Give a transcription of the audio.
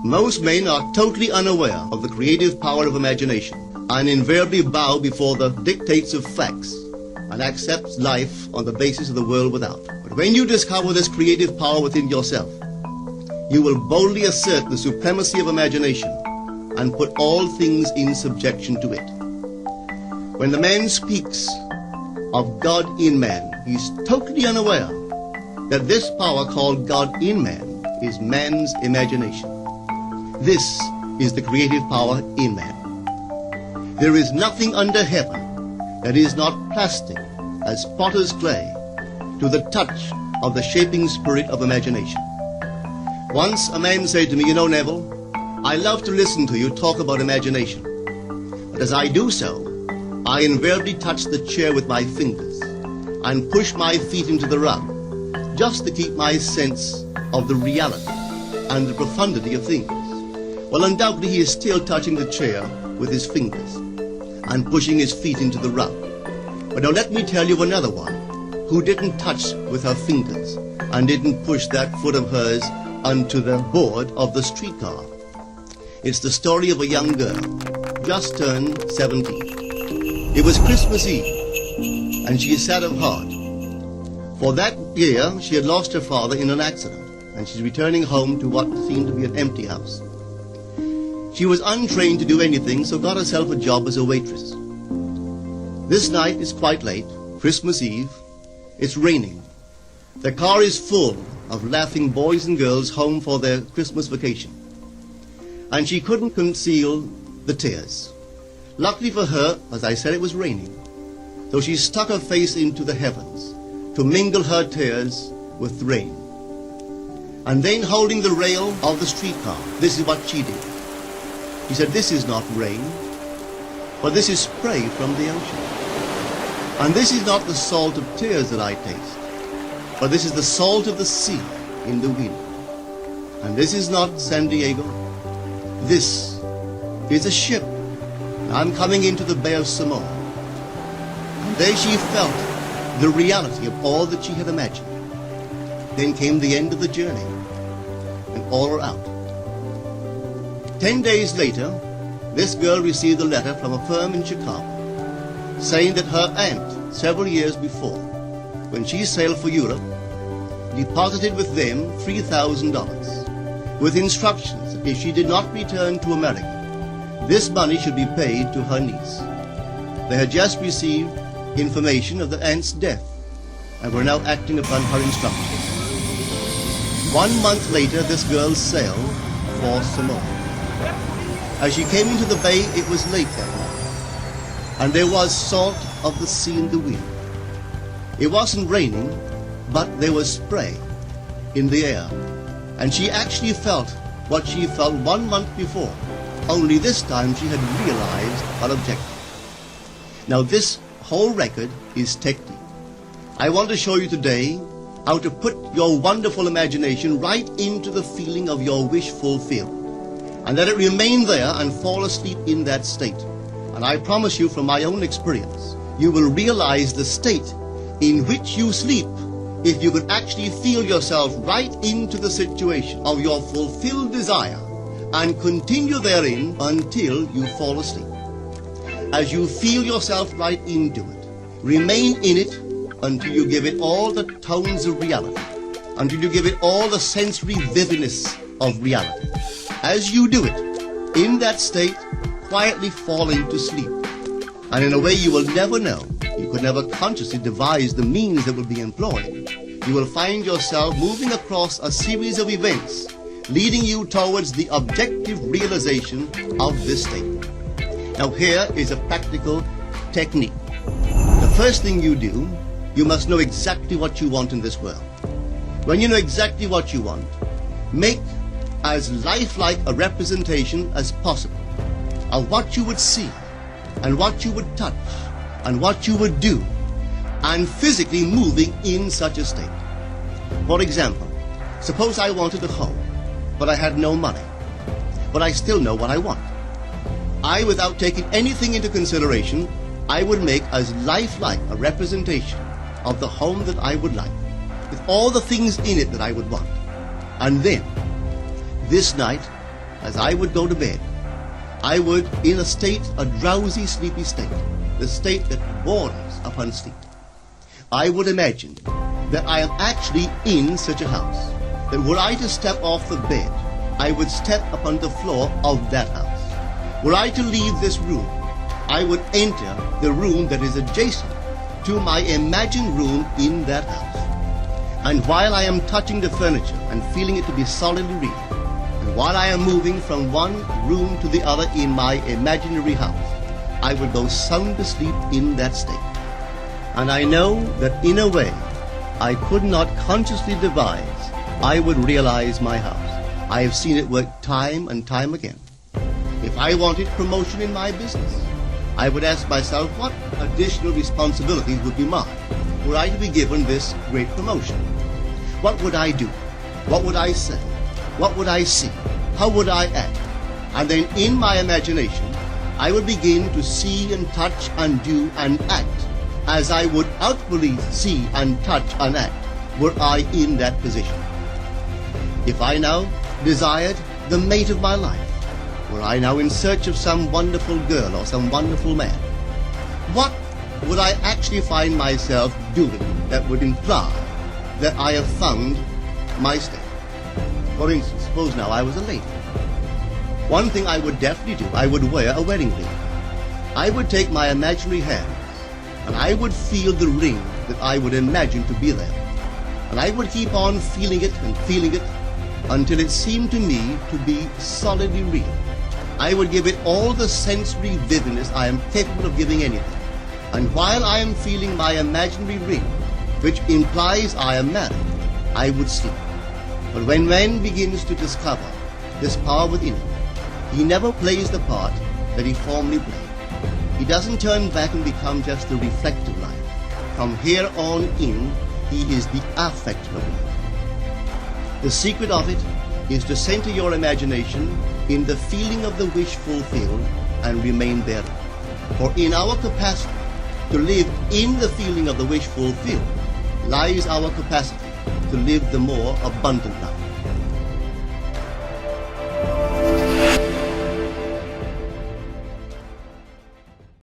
Most men are totally unaware of the creative power of imagination and invariably bow before the dictates of facts and accept life on the basis of the world without. But when you discover this creative power within yourself, you will boldly assert the supremacy of imagination and put all things in subjection to it. When the man speaks of God in man, he is totally unaware that this power called God in man is man's imagination. This is the creative power in man. There is nothing under heaven that is not plastic as potter's clay to the touch of the shaping spirit of imagination. Once a man said to me, "You know, Neville, I love to listen to you talk about imagination. But as I do so, I invariably touch the chair with my fingers and push my feet into the rug just to keep my sense of the reality and the profundity of things." Well, undoubtedly he is still touching the chair with his fingers and pushing his feet into the rug. But now let me tell you another one who didn't touch with her fingers and didn't push that foot of hers onto the board of the streetcar. It's the story of a young girl, just turned 17. It was Christmas Eve, and she is sad of heart. For that year, she had lost her father in an accident, and she's returning home to what seemed to be an empty house. She was untrained to do anything, so got herself a job as a waitress. This night is quite late, Christmas Eve. It's raining. The car is full of laughing boys and girls home for their Christmas vacation. And she couldn't conceal the tears. Luckily for her, as I said, it was raining. So she stuck her face into the heavens to mingle her tears with the rain. And then, holding the rail of the streetcar, this is what she did. She said, "This is not rain, but this is spray from the ocean. And this is not the salt of tears that I taste, but this is the salt of the sea in the wind. And this is not San Diego. This is a ship. I'm coming into the Bay of Samoa." And there she felt the reality of all that she had imagined. Then came the end of the journey, and all are out. 10 days later, this girl received a letter from a firm in Chicago saying that her aunt, several years before, when she sailed for Europe, deposited with them $3,000 with instructions that if she did not return to America, this money should be paid to her niece. They had just received information of the aunt's death and were now acting upon her instructions. 1 month later, this girl sailed for Samoa. As she came into the bay, it was late that night, and there was salt of the sea in the wind. It wasn't raining, but there was spray in the air, and she actually felt what she felt 1 month before, only this time she had realized her objective. Now this whole record is technique. I want to show you today how to put your wonderful imagination right into the feeling of your wish fulfilled, and let it remain there and fall asleep in that state. And I promise you from my own experience, you will realize the state in which you sleep if you could actually feel yourself right into the situation of your fulfilled desire and continue therein until you fall asleep. As you feel yourself right into it, remain in it until you give it all the tones of reality, until you give it all the sensory vividness of reality. As you do it, in that state, quietly fall into sleep. And in a way you will never know, you could never consciously devise the means that will be employed, you will find yourself moving across a series of events leading you towards the objective realization of this state. Now here is a practical technique. The first thing you do, you must know exactly what you want in this world. When you know exactly what you want, make as lifelike a representation as possible of what you would see and what you would touch and what you would do, and physically moving in such a state. For example, suppose I wanted a home, but I had no money, but I still know what I want. I, without taking anything into consideration, I would make as lifelike a representation of the home that I would like, with all the things in it that I would want. And then, this night, as I would go to bed, I would, in a state, a drowsy, sleepy state, the state that borders upon sleep, I would imagine that I am actually in such a house, that were I to step off the bed, I would step upon the floor of that house. Were I to leave this room, I would enter the room that is adjacent to my imagined room in that house. And while I am touching the furniture and feeling it to be solidly real, and while I am moving from one room to the other in my imaginary house, I would go sound asleep in that state. And I know that in a way I could not consciously devise, I would realize my house. I have seen it work time and time again. If I wanted promotion in my business, I would ask myself what additional responsibilities would be mine were I to be given this great promotion. What would I do? What would I say? What would I see? How would I act? And then in my imagination, I would begin to see and touch and do and act as I would outwardly see and touch and act were I in that position. If I now desired the mate of my life, were I now in search of some wonderful girl or some wonderful man, what would I actually find myself doing that would imply that I have found my state? For instance, suppose now I was a lady. One thing I would definitely do, I would wear a wedding ring. I would take my imaginary hands and I would feel the ring that I would imagine to be there. And I would keep on feeling it until it seemed to me to be solidly real. I would give it all the sensory vividness I am capable of giving anything. And while I am feeling my imaginary ring, which implies I am married, I would sleep. But when man begins to discover this power within him, he never plays the part that he formerly played. He doesn't turn back and become just a reflective life. From here on in, he is the affective life. The secret of it is to center your imagination in the feeling of the wish fulfilled and remain there. For in our capacity to live in the feeling of the wish fulfilled lies our capacity to live the more abundant life.